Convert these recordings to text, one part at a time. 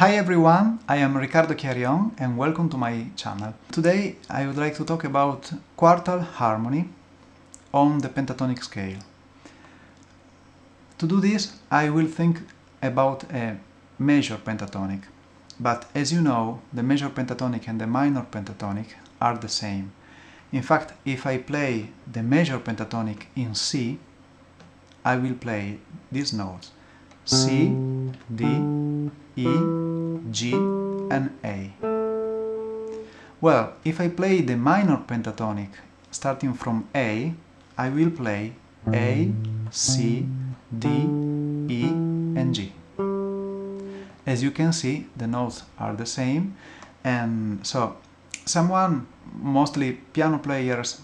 Hi everyone, I am Riccardo Chiarion and welcome to my channel. Today I would like to talk about quartal harmony on the pentatonic scale. To do this I will think about a major pentatonic, but as you know the major pentatonic and the minor pentatonic are the same. In fact, if I play the major pentatonic in C, I will play these notes: C, D, E, G and A. Well, if I play the minor pentatonic starting from A, I will play A, C, D, E and G. As you can see, the notes are the same, and so mostly piano players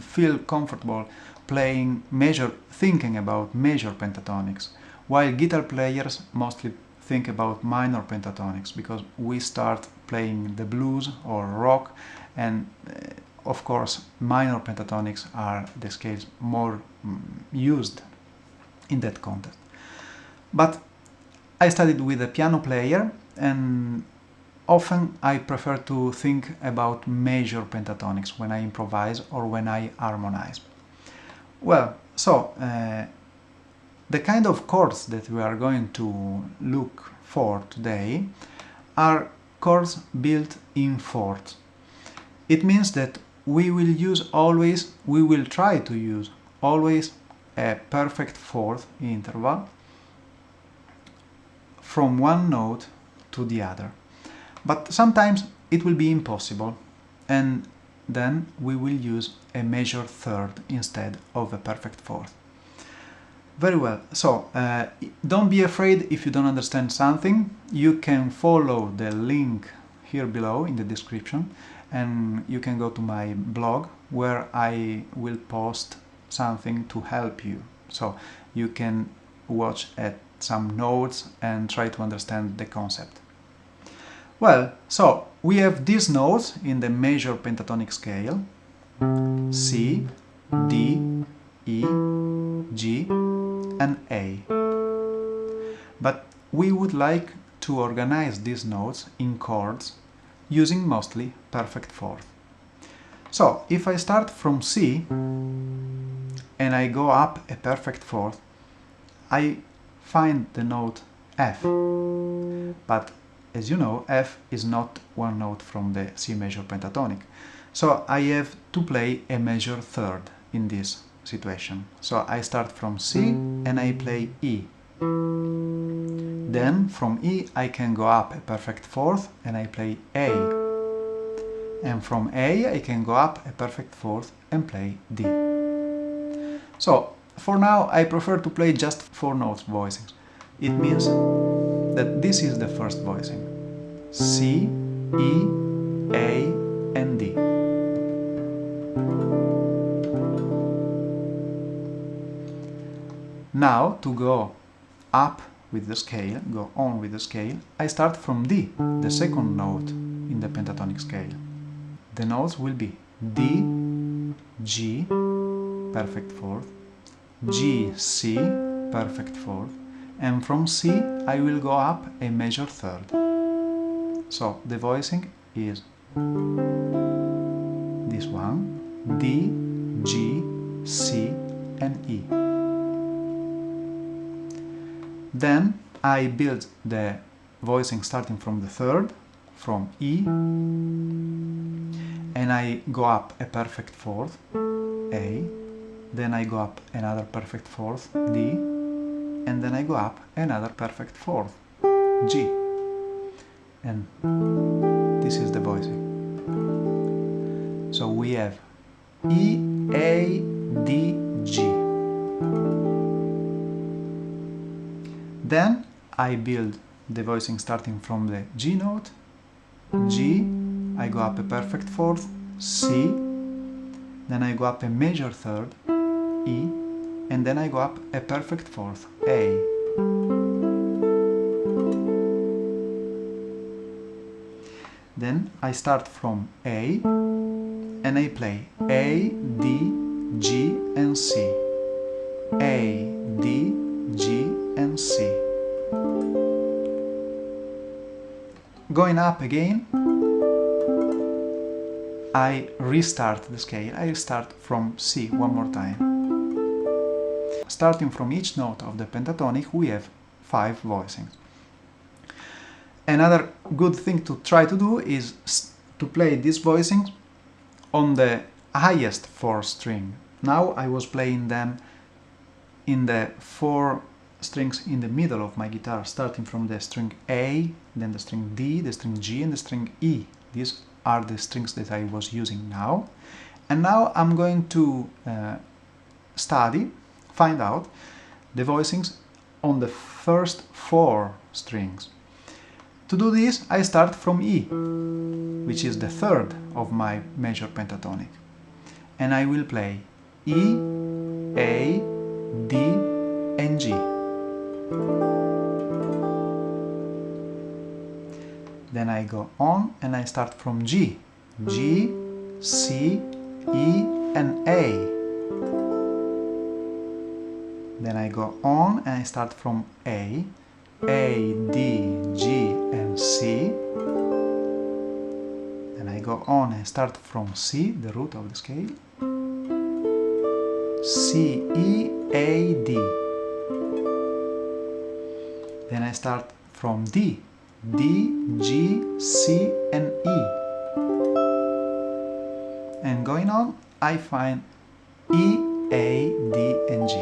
feel comfortable playing thinking about major pentatonics, while guitar players mostly think about minor pentatonics, because we start playing the blues or rock, and of course minor pentatonics are the scales more used in that context. But I studied with a piano player, and often I prefer to think about major pentatonics when I improvise or when I harmonize. Well, so the kind of chords that we are going to look for today are chords built in fourths. It means that we will try to use always a perfect fourth interval from one note to the other. But sometimes it will be impossible, and then we will use a major third instead of a perfect fourth. Very well, so don't be afraid if you don't understand something. You can follow the link here below in the description, and you can go to my blog where I will post something to help you. So you can watch at some notes and try to understand the concept. Well, so we have these notes in the major pentatonic scale: C, D, E, G and A. But we would like to organize these notes in chords using mostly perfect fourth. So if I start from C and I go up a perfect fourth, I find the note F. But as you know, F is not one note from the C major pentatonic. So I have to play a major third in this situation. So I start from C and I play E. Then from E I can go up a perfect fourth and I play A. And from A I can go up a perfect fourth and play D. So for now I prefer to play just 4 notes voicings. It means that this is the first voicing: C, E, A and D. Now, to go up with the scale, go on with the scale, I start from D, the second note in the pentatonic scale. The notes will be D, G, perfect fourth, G, C, perfect fourth, and from C I will go up a major third. So the voicing is this one: D, G, C and E. Then I build the voicing starting from the third, from E, and I go up a perfect fourth, A, then I go up another perfect fourth, D, and then I go up another perfect fourth, G. And this is the voicing. So we have E, A, D, G. Then I build the voicing starting from the G note, G, I go up a perfect fourth, C, then I go up a major third, E, and then I go up a perfect fourth, A. Then I start from A and I play A, D, G and C. A, D, G and C. going up again, I restart the scale. I start from C one more time. Starting from each note of the pentatonic, we have 5 voicings. Another good thing to try to do is to play these voicings on the highest 4 string. Now I was playing them in the 4 strings in the middle of my guitar, starting from the string A, then the string D, the string G, and the string E. These are the strings that I was using now. And now I'm going to find out the voicings on the first 4 strings. To do this, I start from E, which is the third of my major pentatonic. And I will play E, A, D, and G. Then I go on and I start from G. G, C, E, and A. Then I go on and I start from A, D, G, and C. Then I go on and start from C, the root of the scale. C, E, A, D. Then I start from D, D, G, C, and E. And going on, I find E, A, D, and G,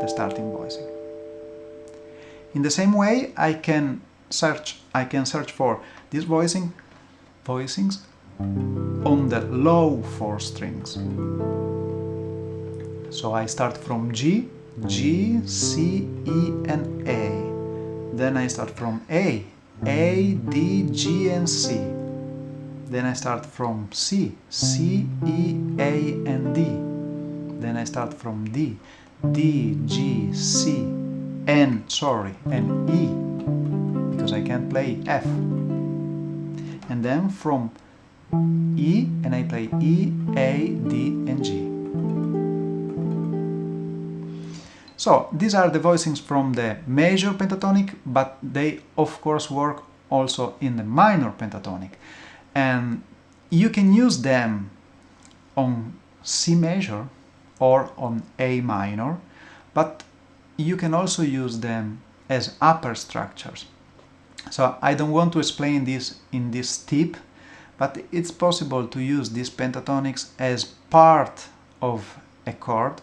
the starting voicing. In the same way, I can search for these voicings on the low 4 strings. So I start from G, C, E, and A. Then I start from A, D, G, and C. Then I start from C, E, A, and D. Then I start from D, G, C, and E, because I can't play F. And then from E, and I play E, A, D, and G. So these are the voicings from the major pentatonic, but they of course work also in the minor pentatonic. And you can use them on C major or on A minor, but you can also use them as upper structures. So I don't want to explain this in this tip, but it's possible to use these pentatonics as part of a chord,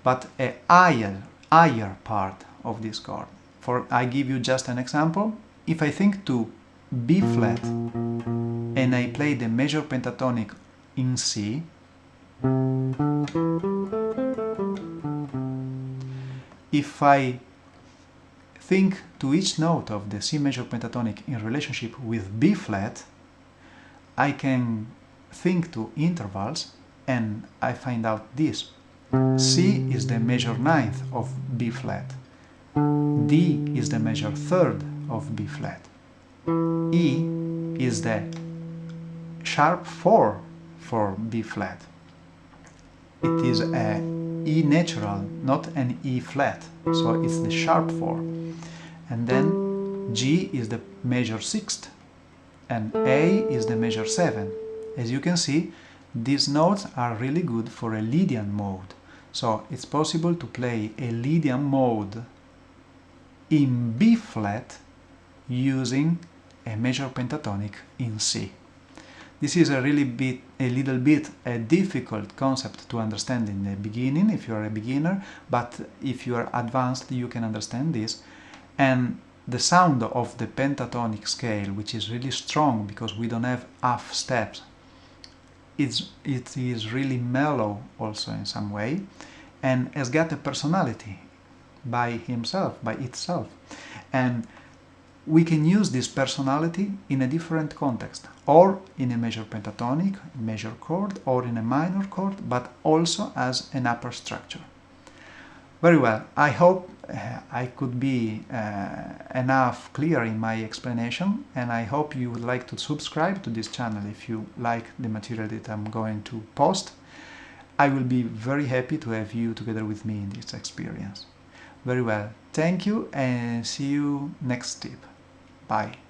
but a higher part of this chord. I give you just an example. If I think to B flat and I play the major pentatonic in C, if I think to each note of the C major pentatonic in relationship with B flat, I can think to intervals and I find out this. C is the major ninth of B flat. D is the major third of B flat. E is the sharp 4 for B flat. It is a E natural, not an E flat, so it's the sharp 4. And then G is the major 6th and A is the major 7. As you can see, these notes are really good for a Lydian mode. So it's possible to play a Lydian mode in B flat using a major pentatonic in C. This is a little bit a difficult concept to understand in the beginning if you are a beginner, but if you are advanced you can understand this. And the sound of the pentatonic scale, which is really strong because we don't have half steps, it is really mellow also in some way, and has got a personality by itself. And we can use this personality in a different context, or in a major pentatonic, major chord, or in a minor chord, but also as an upper structure. Very well, I hope I could be enough clear in my explanation, and I hope you would like to subscribe to this channel if you like the material that I'm going to post. I will be very happy to have you together with me in this experience. Very well, thank you and see you next tip. Bye.